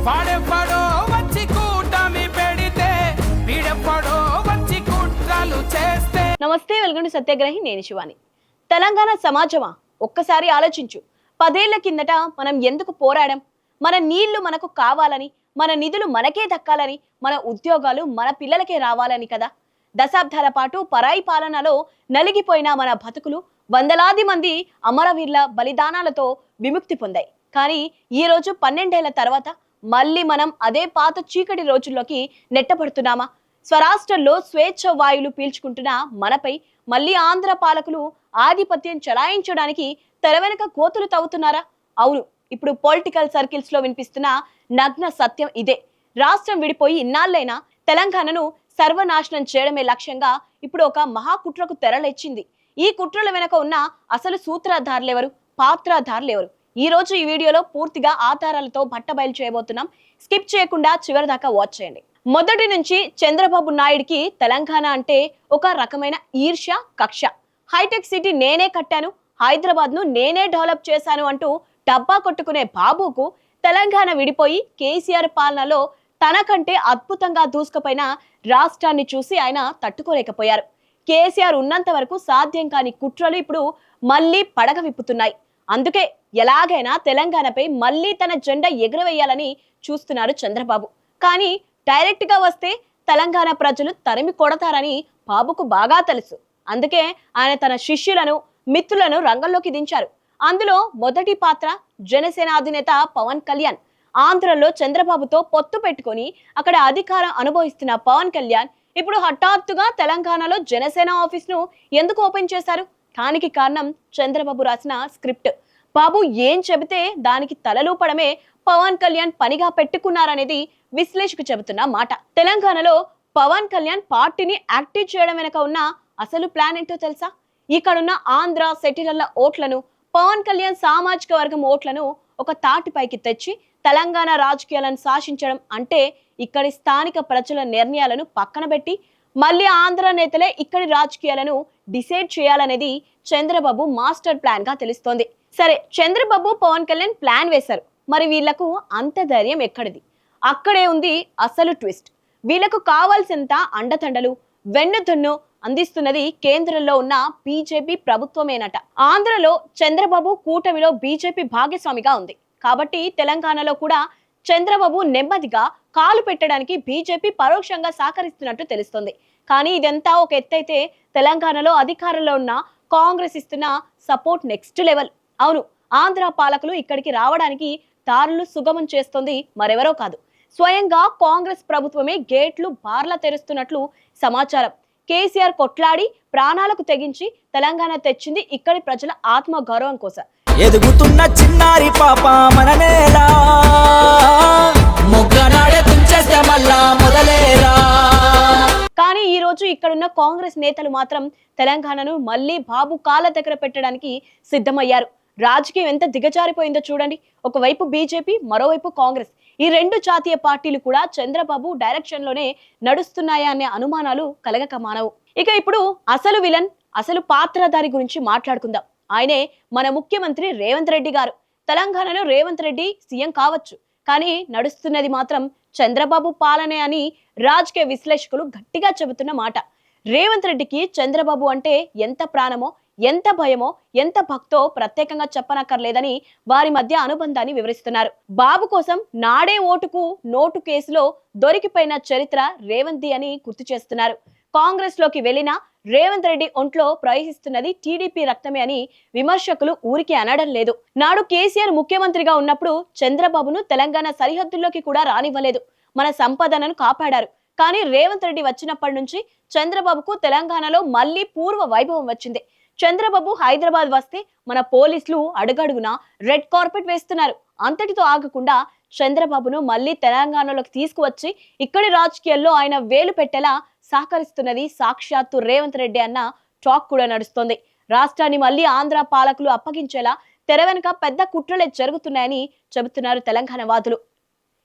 వాడెవ్వడో వచ్చి కూటమి పెడితే వీడెవ్వడో వచ్చి కుట్రలు చేస్తే. నమస్తే, వెల్కమ్ టు సత్యాగ్రహి. నేను శివాని. తెలంగాణ సమాజమా, ఒక్కసారి ఆలోచించు. 10 ఏళ్ల కిందట మనం ఎందుకు పోరాడాం? మన నీళ్లు మనకు కావాలని, మన నిధులు మనకే దక్కాలని, మన ఉద్యోగాలు మన పిల్లలకే రావాలని కదా. దశాబ్దాల పాటు పరాయి పాలనలో నలిగిపోయిన మన బతుకులు వందలాది మంది అమరవీరుల బలిదానాలతో విముక్తి పొందాయి. కానీ ఈ రోజు 12 ఏళ్ల తర్వాత మళ్ళీ మనం అదే పాత చీకటి రోజుల్లోకి నెట్టబడుతున్నామా? స్వరాష్ట్రంలో స్వేచ్ఛ వాయువులు పీల్చుకుంటున్న మనపై మళ్ళీ ఆంధ్ర పాలకులు ఆధిపత్యం చలాయించడానికి తెర వెనుక కోతులు తవ్వుతున్నారా? అవును, ఇప్పుడు పొలిటికల్ సర్కిల్స్ లో వినిపిస్తున్న నగ్న సత్యం ఇదే. రాష్ట్రం విడిపోయి ఇన్నాళ్ళైనా తెలంగాణను సర్వనాశనం చేయడమే లక్ష్యంగా ఇప్పుడు ఒక మహాకుట్రకు తెరలేచింది. ఈ కుట్రల వెనక ఉన్న అసలు సూత్రధారులెవరు, పాత్రధారులెవరు? ఈ రోజు ఈ వీడియోలో పూర్తిగా ఆధారాలతో బట్టబయలు చేయబోతున్నాం. స్కిప్ చేయకుండా చివరి దాకా వాచ్ చేయండి. మొదటి నుంచి చంద్రబాబు నాయుడికి తెలంగాణ అంటే ఒక రకమైన ఈర్ష్య, కక్ష. హైటెక్ సిటీ నేనే కట్టాను, హైదరాబాద్ ను నేనే డెవలప్ చేశాను అంటూ డబ్బా కొట్టుకునే బాబుకు తెలంగాణ విడిపోయి కేసీఆర్ పాలనలో తనకంటే అద్భుతంగా దూసుకుపోయిన రాష్ట్రాన్ని చూసి ఆయన తట్టుకోలేకపోయారు. కేసీఆర్ ఉన్నంత వరకు సాధ్యం కాని కుట్రలు ఇప్పుడు మళ్ళీ పడగ విప్పుతున్నాయి. అందుకే ఎలాగైనా తెలంగాణపై మళ్ళీ తన జెండా ఎగురవేయాలని చూస్తున్నారు చంద్రబాబు. కానీ డైరెక్ట్ గా వస్తే తెలంగాణ ప్రజలు తరిమి కొడతారని బాబుకు బాగా తెలుసు. అందుకే ఆయన తన శిష్యులను, మిత్రులను రంగంలోకి దించారు. అందులో మొదటి పాత్ర జనసేన అధినేత పవన్ కళ్యాణ్. ఆంధ్రలో చంద్రబాబుతో పొత్తు పెట్టుకొని అక్కడ అధికారం అనుభవిస్తున్న పవన్ కళ్యాణ్ ఇప్పుడు హఠాత్తుగా తెలంగాణలో జనసేన ఆఫీస్ ను ఎందుకు ఓపెన్ చేశారు? దానికి కారణం చంద్రబాబు రాసిన స్క్రిప్ట్. బాబు ఏం చెబితే దానికి తలలూపడమే పవన్ కళ్యాణ్ పనిగా పెట్టుకున్నారనేది విశ్లేషకు చెబుతున్న మాట. తెలంగాణలో పవన్ కళ్యాణ్ పార్టీని యాక్టివ్ చేయడం వెనక ఉన్న అసలు ప్లాన్ ఏంటో తెలుసా? ఇక్కడున్న ఆంధ్ర సెటిలర్ల ఓట్లను, పవన్ కళ్యాణ్ సామాజిక వర్గం ఓట్లను ఒక తాటిపైకి తెచ్చి తెలంగాణ రాజకీయాలను శాసించడం అంటే ఇక్కడి స్థానిక ప్రజల నిర్ణయాలను పక్కన పెట్టి మళ్ళీ ఆంధ్ర నేతలే ఇక్కడి రాజకీయాలను డిసైడ్ చేయాలనేది చంద్రబాబు మాస్టర్ ప్లాన్ గా తెలుస్తోంది. సరే, చంద్రబాబు పవన్ కళ్యాణ్ ప్లాన్ వేశారు. మరి వీళ్లకు అంత ధైర్యం ఎక్కడిది? అక్కడే ఉంది అసలు ట్విస్ట్. వీళ్లకు కావాల్సినంత అండదండలు, వెన్నుదన్ను అందిస్తున్నది కేంద్రంలో ఉన్న బీజేపీ ప్రభుత్వమేనట. ఆంధ్రలో చంద్రబాబు కూటమిలో బీజేపీ భాగస్వామిగా ఉంది కాబట్టి తెలంగాణలో కూడా చంద్రబాబు నెమ్మదిగా కాలు పెట్టడానికి బీజేపీ పరోక్షంగా సహకరిస్తున్నట్టు తెలుస్తోంది. కానీ ఇదంతా ఒక ఎత్తైతే తెలంగాణలో అధికారంలో ఉన్న కాంగ్రెస్ ఇస్తున్న సపోర్ట్ నెక్స్ట్ లెవెల్. అవును, ఆంధ్ర పాలకులు ఇక్కడికి రావడానికి దారులు సుగమం చేస్తోంది మరెవరో కాదు, స్వయంగా కాంగ్రెస్ ప్రభుత్వమే గేట్లు బార్లా తెరుస్తున్నట్లు సమాచారం. కేసీఆర్ కొట్లాడి ప్రాణాలకు తెగించి తెలంగాణ తెచ్చింది ఇక్కడి ప్రజల ఆత్మ గౌరవం కోసం. ఎదుగుతున్న చిన్నారి పాప మన నేల మొదలేరా. కానీ ఈ రోజు ఇక్కడున్న కాంగ్రెస్ నేతలు మాత్రం తెలంగాణను మళ్ళీ బాబు కాళ్ళ దగ్గర పెట్టడానికి సిద్ధమయ్యారు. రాజకీయం ఎంత దిగజారిపోయిందో చూడండి. ఒకవైపు బీజేపీ, మరోవైపు కాంగ్రెస్. ఈ రెండు జాతీయ పార్టీలు కూడా చంద్రబాబు డైరెక్షన్ లోనే నడుస్తున్నాయా అనే అనుమానాలు కలగక మానవు. ఇక ఇప్పుడు అసలు విలన్, అసలు పాత్రధారి గురించి మాట్లాడుకుందాం. ఆయనే మన ముఖ్యమంత్రి రేవంత్ రెడ్డి గారు. తెలంగాణలో రేవంత్ రెడ్డి సీఎం కావచ్చు, కానీ నడుస్తున్నది మాత్రం చంద్రబాబు పాలనే అని రాజకీయ విశ్లేషకులు గట్టిగా చెబుతున్న మాట. రేవంత్ రెడ్డికి చంద్రబాబు అంటే ఎంత ప్రాణమో, ఎంత భయమో, ఎంత భక్తో ప్రత్యేకంగా చెప్పనక్కర్లేదని వారి మధ్య అనుబంధాన్ని వివరిస్తున్నారు. బాబు కోసం నాడే ఓటుకు నోటు కేసులో దొరికిపోయిన చరిత్ర రేవంత్ అని గుర్తు చేస్తున్నారు. కాంగ్రెస్ లోకి వెళ్లిన రేవంత్ రెడ్డి ఒంట్లో ప్రవహిస్తున్నది టీడీపీ రక్తమే అని విమర్శకులు ఊరికి అనడం లేదు. నాడు కేసీఆర్ ముఖ్యమంత్రిగా ఉన్నప్పుడు చంద్రబాబును తెలంగాణ సరిహద్దుల్లోకి కూడా రానివ్వలేదు, మన సంపదనను కాపాడారు. కానీ రేవంత్ రెడ్డి వచ్చినప్పటి నుంచి చంద్రబాబుకు తెలంగాణలో మళ్లీ పూర్వ వైభవం వచ్చింది. చంద్రబాబు హైదరాబాద్ వస్తే మన పోలీసులు అడుగడుగునా రెడ్ కార్పెట్ వేస్తున్నారు. అంతటితో ఆగకుండా చంద్రబాబును మళ్లీ తెలంగాణలోకి తీసుకువచ్చి ఇక్కడి రాజకీయాల్లో ఆయన వేలు పెట్టేలా సహకరిస్తున్నది సాక్షాత్తు రేవంత్ రెడ్డి అన్న టాక్ కూడా నడుస్తోంది. రాష్ట్రాన్ని మళ్లీ ఆంధ్ర పాలకులు అప్పగించేలా తెర వెనుక పెద్ద కుట్రలే జరుగుతున్నాయని చెబుతున్నారు తెలంగాణ వాదులు.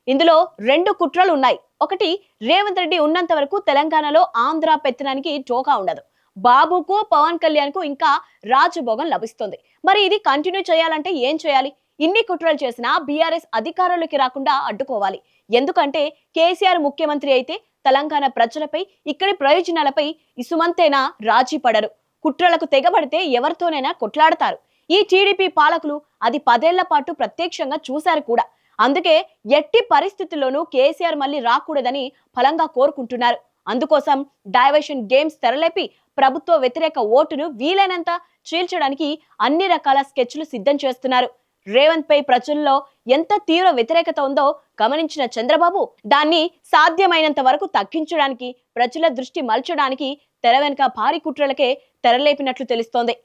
ఇందులో 2 కుట్రలు ఉన్నాయి. ఒకటి, రేవంత్ రెడ్డి ఉన్నంత వరకు తెలంగాణలో ఆంధ్ర పెత్తనానికి ఢోకా ఉండదు. బాబుకు, పవన్ కళ్యాణ్ కు ఇంకా రాజభోగం లభిస్తుంది. మరి ఇది కంటిన్యూ చేయాలంటే ఏం చేయాలి? ఇన్ని కుట్రలు చేసినా బీఆర్ఎస్ అధికారంలోకి రాకుండా అడ్డుకోవాలి. ఎందుకంటే కేసీఆర్ ముఖ్యమంత్రి అయితే తెలంగాణ ప్రజలపై, ఇక్కడి ప్రయోజనాలపై ఇసుమంతేనా రాజీ పడరు. కుట్రలకు తెగబడితే ఎవరితోనైనా కొట్లాడతారు. ఈ టీడీపీ పాలకులు అది 10 ఏళ్ల పాటు ప్రత్యక్షంగా చూశారు కూడా. అందుకే ఎట్టి పరిస్థితుల్లోనూ కేసీఆర్ మళ్ళీ రాకూడదని బలంగా కోరుకుంటున్నారు. అందుకోసం డైవర్షన్ గేమ్స్ తెరలేపి ప్రభుత్వ వ్యతిరేక ఓటును వీలైనంత చీల్చడానికి అన్ని రకాల స్కెచ్లు సిద్ధం చేస్తున్నారు. రేవంత్ పై ప్రజల్లో ఎంత తీవ్ర వ్యతిరేకత ఉందో గమనించిన చంద్రబాబు దాన్ని సాధ్యమైనంత వరకు తగ్గించడానికి, ప్రజల దృష్టి మలచడానికి తెర వెనుక భారీ కుట్రలకే తెరలేపినట్లు తెలుస్తోంది.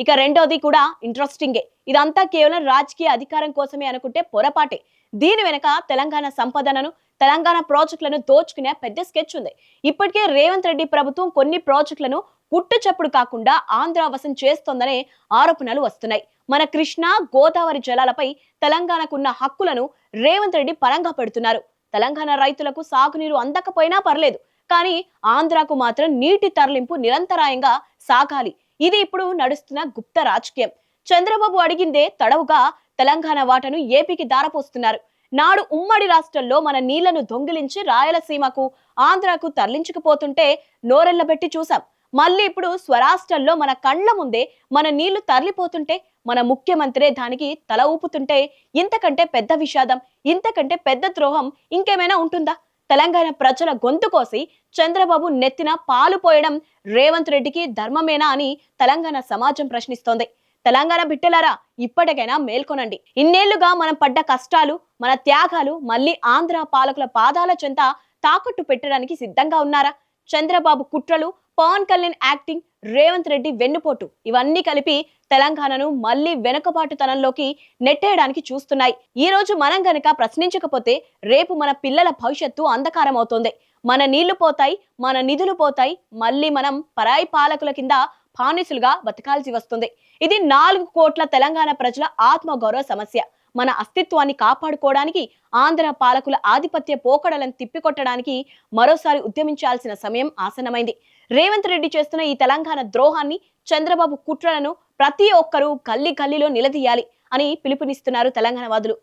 ఇక రెండోది కూడా ఇంట్రెస్టింగే. ఇదంతా కేవలం రాజకీయ అధికారం కోసమే అనుకుంటే పొరపాటే. దీని వెనక తెలంగాణ సంపదనను, తెలంగాణ ప్రాజెక్టులను దోచుకునే పెద్ద స్కెచ్ ఉంది. ఇప్పటికే రేవంత్ రెడ్డి ప్రభుత్వం కొన్ని ప్రాజెక్టులను గుట్టు చప్పుడు కాకుండా ఆంధ్ర వశం చేస్తోందనే ఆరోపణలు వస్తున్నాయి. మన కృష్ణా, గోదావరి జలాలపై తెలంగాణకున్న హక్కులను రేవంత్ రెడ్డి పరంగా పెడుతున్నారు. తెలంగాణ రైతులకు సాగునీరు అందకపోయినా పర్లేదు, కానీ ఆంధ్రాకు మాత్రం నీటి తరలింపు నిరంతరాయంగా సాగాలి. ఇది ఇప్పుడు నడుస్తున్న గుప్త రాజకీయం. చంద్రబాబు అడిగిందే తడవుగా తెలంగాణ వాటను ఏపీకి దారపోస్తున్నారు. నాడు ఉమ్మడి రాష్ట్రంలో మన నీళ్లను దొంగిలించి రాయలసీమకు, ఆంధ్రాకు తరలించకపోతుంటే నోరెళ్లబెట్టి చూసాం. మళ్ళీ ఇప్పుడు స్వరాష్ట్రంలో మన కండ్ల ముందే మన నీళ్లు తరలిపోతుంటే మన ముఖ్యమంత్రే దానికి తల ఊపుతుంటే ఇంతకంటే పెద్ద విషాదం, ఇంతకంటే పెద్ద ద్రోహం ఇంకేమైనా ఉంటుందా? తెలంగాణ ప్రజల గొంతు కోసి చంద్రబాబు నెత్తిన పాలు పోయడం రేవంత్ రెడ్డికి ధర్మమేనా అని తెలంగాణ సమాజం ప్రశ్నిస్తోంది. తెలంగాణ బిడ్డలారా, ఇప్పటికైనా మేల్కొనండి. ఇన్నేళ్లుగా మనం పడ్డ కష్టాలు, మన త్యాగాలు మళ్ళీ ఆంధ్ర పాలకుల పాదాల చెంత తాకట్టు పెట్టడానికి సిద్ధంగా ఉన్నారా? చంద్రబాబు కుట్రలు, పవన్ కళ్యాణ్ యాక్టింగ్, రేవంత్ రెడ్డి వెన్నుపోటు ఇవన్నీ కలిపి తెలంగాణను మళ్ళీ వెనుకబాటుతనంలోకి నెట్టేయడానికి చూస్తున్నాయి. ఈ రోజు మనం గనక ప్రశ్నించకపోతే రేపు మన పిల్లల భవిష్యత్తు అంధకారం అవుతోంది. మన నీళ్లు పోతాయి, మన నిధులు పోతాయి, మళ్ళీ మనం పరాయి పాలకుల కింద బానిసలుగా బతకాల్సి వస్తుంది. ఇది 4 కోట్ల తెలంగాణ ప్రజల ఆత్మగౌరవ సమస్య. మన అస్తిత్వాన్ని కాపాడుకోవడానికి, ఆంధ్ర పాలకుల ఆధిపత్య పోకడలను తిప్పికొట్టడానికి మరోసారి ఉద్యమించాల్సిన సమయం ఆసన్నమైంది. రేవంత్ రెడ్డి చేస్తున్న ఈ తెలంగాణ ద్రోహాన్ని, చంద్రబాబు కుట్రలను ప్రతి ఒక్కరూ గల్లీ గల్లీలో నిలదీయాలి అని పిలుపునిస్తున్నారు తెలంగాణ వాదులు.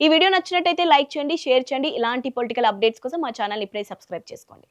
ఈ వీడియో నచ్చినట్టయితే లైక్ చేయండి, షేర్ చేయండి. ఇలాంటి పొలిటికల్ అప్డేట్స్ కోసం మా ఛానల్ ఇప్పుడే సబ్స్క్రైబ్ చేసుకోండి.